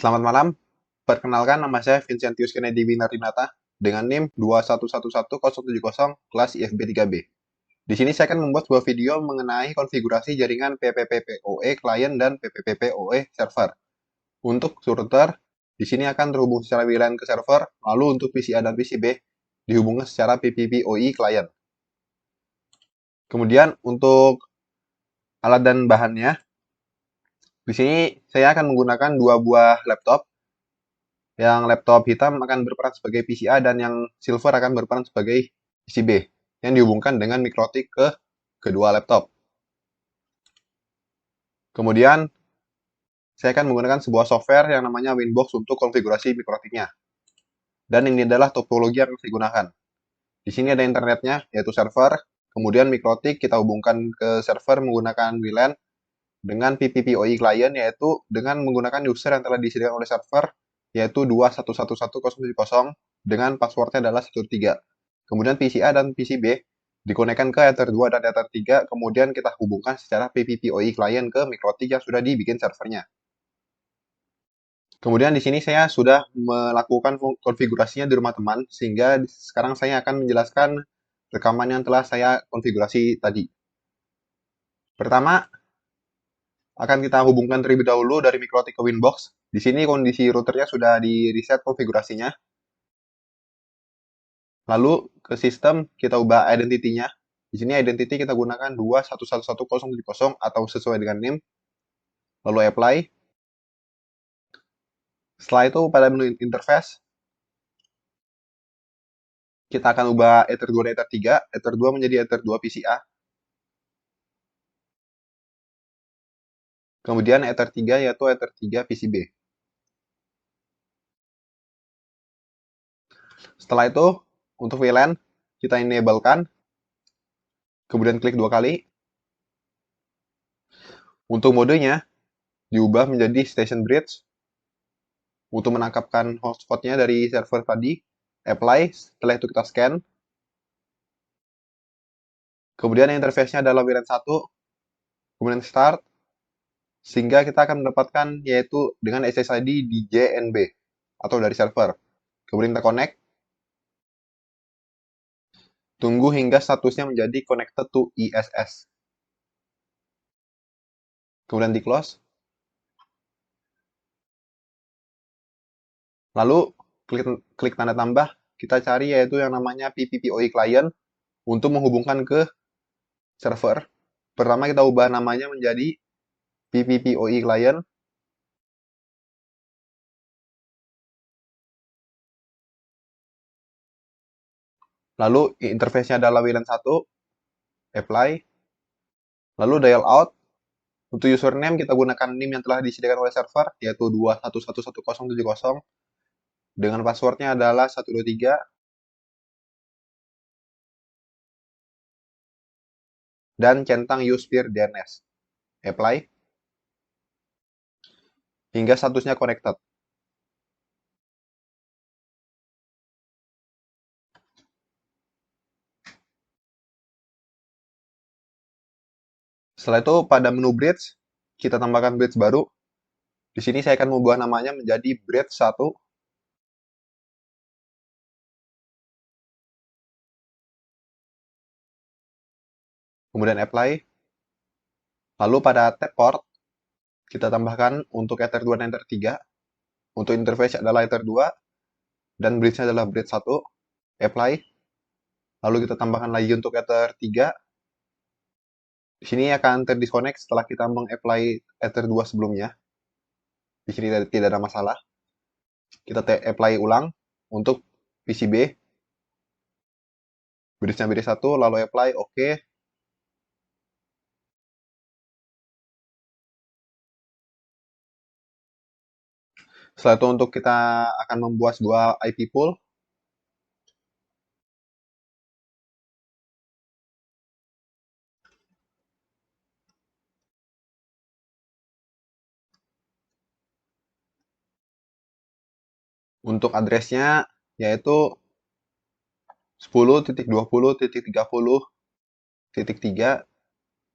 Selamat malam, perkenalkan nama saya Vincentius Kennedy Winardinata dengan NIM 2111070 kelas IFB 3B. Di sini saya akan membuat sebuah video mengenai konfigurasi jaringan PPPoE client dan PPPoE server. Untuk router, di sini akan terhubung secara WLAN ke server, lalu untuk PCA dan PCB dihubungkan secara PPPoE client. Kemudian untuk alat dan bahannya, di sini saya akan menggunakan dua buah laptop. Yang laptop hitam akan berperan sebagai PCA dan yang silver akan berperan sebagai PCB yang dihubungkan dengan mikrotik ke kedua laptop. Kemudian saya akan menggunakan sebuah software yang namanya Winbox untuk konfigurasi mikrotiknya. Dan ini adalah topologi yang saya gunakan. Di sini ada internetnya, yaitu server. Kemudian mikrotik kita hubungkan ke server menggunakan WLAN dengan PPPoE client, yaitu dengan menggunakan user yang telah disediakan oleh server, yaitu 2111070 dengan passwordnya adalah 13. Kemudian PCA dan PCB dikonekkan ke Ether 2 dan Ether 3, kemudian kita hubungkan secara PPPoE client ke mikrotik yang sudah dibikin servernya. Kemudian di sini saya sudah melakukan konfigurasinya di rumah teman, sehingga sekarang saya akan menjelaskan rekaman yang telah saya konfigurasi tadi. Pertama, akan kita hubungkan terlebih dahulu dari mikrotik ke Winbox. Di sini kondisi routernya sudah di reset konfigurasinya. Lalu ke sistem kita ubah identity-nya. Di sini identity kita gunakan 2111070 atau sesuai dengan NIM. Lalu apply. Setelah itu pada menu interface kita akan ubah Ether 2 dan Ether 3. Ether 2 menjadi Ether 2 PCA. Kemudian Ether 3 yaitu Ether 3 PCB. Setelah itu, untuk VLAN, kita enablekan. Kemudian klik dua kali. Untuk modenya, diubah menjadi Station Bridge. Untuk menangkapkan hotspotnya dari server tadi, apply. Setelah itu kita scan. Kemudian interface-nya adalah WLAN 1. Kemudian start. Sehingga kita akan mendapatkan yaitu dengan SSID DJNB atau dari server. Kemudian kita connect. Tunggu hingga statusnya menjadi connected to ISS. Kemudian di close. Lalu klik tanda tambah. Kita cari yaitu yang namanya PPPoE client untuk menghubungkan ke server. Pertama kita ubah namanya menjadi PPPoE client. Lalu interface-nya adalah WLAN 1. Apply. Lalu dial out. Untuk username kita gunakan NIM yang telah disediakan oleh server, yaitu 2111070. Dengan passwordnya adalah 123. Dan centang use peer DNS. Apply. Hingga statusnya connected. Setelah itu pada menu bridge, kita tambahkan bridge baru. Di sini saya akan mengubah namanya menjadi bridge 1. Kemudian apply. Lalu pada tab port, kita tambahkan untuk Ether 2 dan Ether 3. Untuk interface adalah Ether 2. Dan bridge-nya adalah bridge 1. Apply. Lalu kita tambahkan lagi untuk Ether 3. Di sini akan terdisconnect setelah kita meng-apply Ether 2 sebelumnya. Di sini tidak ada masalah. Kita apply ulang untuk PCB. Bridge-nya bridge 1, lalu apply, oke. Setelah itu untuk kita akan membuat sebuah IP pool. Untuk address-nya yaitu 10.20.30.3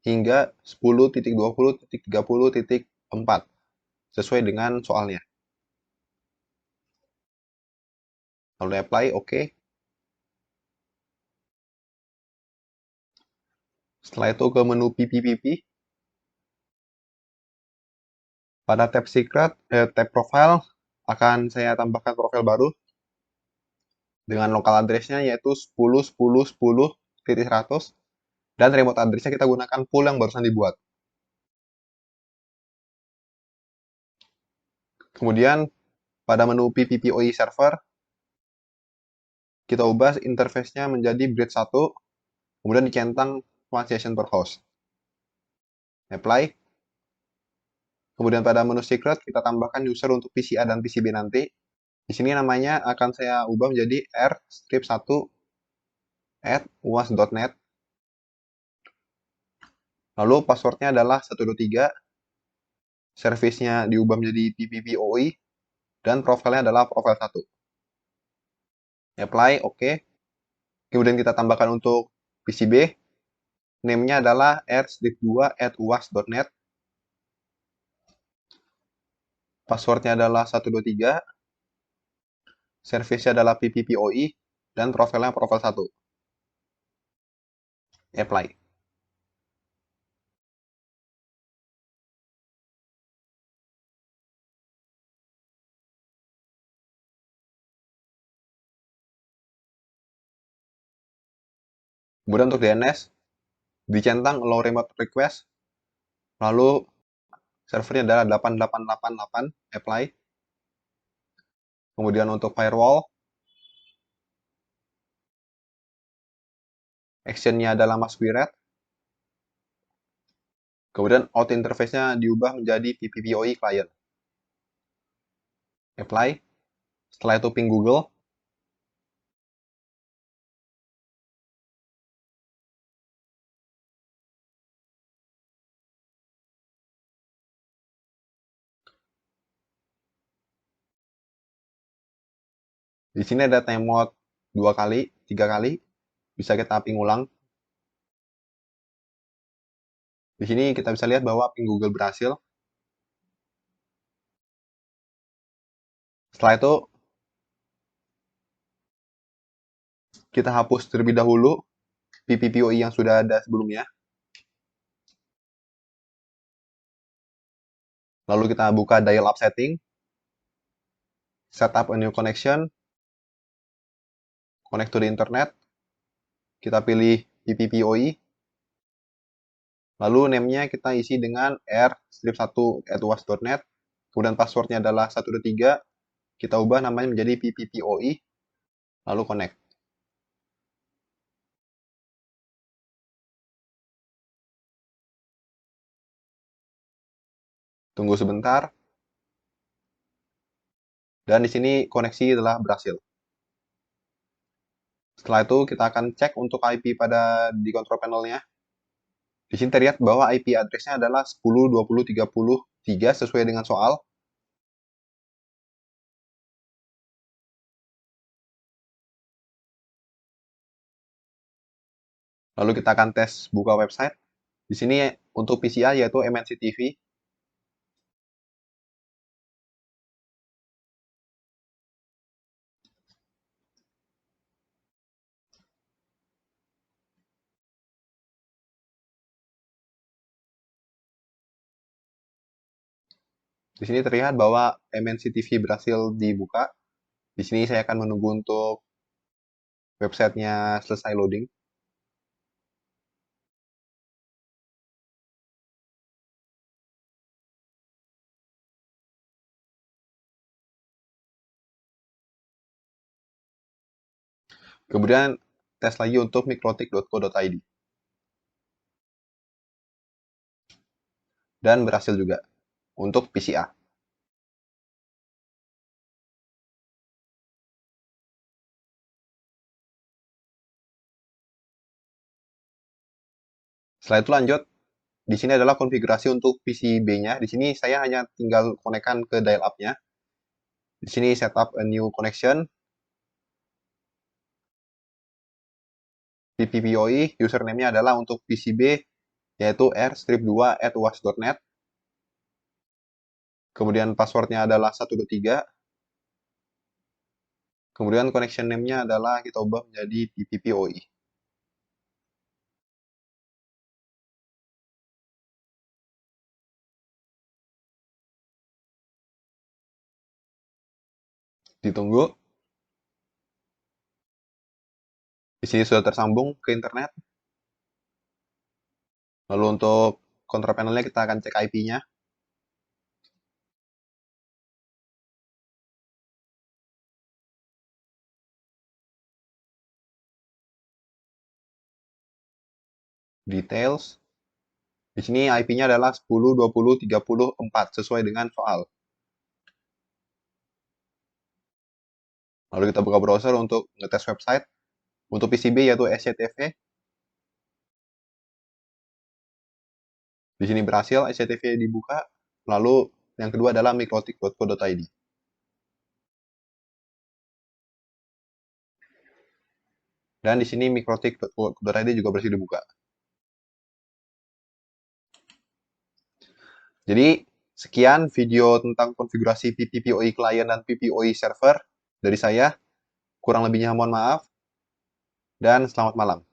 hingga 10.20.30.4 sesuai dengan soalnya. lalu apply, oke. Setelah itu ke menu PPPP, pada tab secret, tab profile, akan saya tambahkan profil baru dengan lokal address-nya yaitu 10.10.10.100 dan remote address-nya kita gunakan pool yang barusan dibuat. Kemudian pada menu PPPoE server, kita ubah interface-nya menjadi bridge 1, kemudian dicentang 1 session per host. Apply. Kemudian pada menu secret, kita tambahkan user untuk PCA dan PCB nanti. Di sini namanya akan saya ubah menjadi r-1@uas.net. Lalu passwordnya adalah 123, service-nya diubah menjadi PPPoE, dan profilnya adalah profil 1. Apply, oke. Kemudian kita tambahkan untuk PCB, name-nya adalah r-2@uas.net. Passwordnya adalah 123, service-nya adalah PPPoE, dan profilnya profil 1. Apply. Kemudian untuk DNS, dicentang allow remote request, lalu servernya adalah 8888, apply. Kemudian untuk firewall, action-nya adalah must be read. Kemudian out interface-nya diubah menjadi PPPoE client. Apply. Setelah itu ping Google. Di sini ada time mode 2 kali, 3 kali. Bisa kita ping ulang. Di sini kita bisa lihat bahwa ping Google berhasil. Setelah itu, kita hapus terlebih dahulu PPPoE yang sudah ada sebelumnya. Lalu kita buka dial-up setting, set up a new connection, connect to the internet, kita pilih PPPoE, lalu name-nya kita isi dengan r-1@uas.net, kemudian passwordnya adalah 123, kita ubah namanya menjadi PPPoE, lalu connect. Tunggu sebentar. Dan di sini koneksi telah berhasil. Setelah itu kita akan cek untuk IP pada di control panel-nya. Di sini terlihat bahwa IP address-nya adalah 10.20.33 sesuai dengan soal. Lalu kita akan tes buka website. Di sini untuk PCA yaitu MNC TV. Di sini terlihat bahwa MNC TV berhasil dibuka. Di sini saya akan menunggu untuk websitenya selesai loading. Kemudian tes lagi untuk mikrotik.co.id. Dan berhasil juga untuk PCA. Setelah itu lanjut, di sini adalah konfigurasi untuk PCB-nya. Di sini saya hanya tinggal konekkan ke dial-up-nya. Di sini setup a new connection. PPPoE, username-nya adalah untuk PCB, yaitu r-2@uas.net. Kemudian passwordnya adalah 123. Kemudian connection name-nya adalah kita ubah menjadi PPPoE. Ditunggu. Di sini sudah tersambung ke internet. Lalu untuk control panel-nya kita akan cek IP-nya. Details. Di sini IP-nya adalah 10.20.30.4 sesuai dengan soal. Lalu kita buka browser untuk ngetes website. Untuk PCB yaitu SCTV. Di sini berhasil SCTV dibuka. Lalu yang kedua adalah mikrotik.co.id. Dan di sini mikrotik.co.id juga berhasil dibuka. Jadi, sekian video tentang konfigurasi PPPoE client dan PPPoE server dari saya. Kurang lebihnya mohon maaf, dan selamat malam.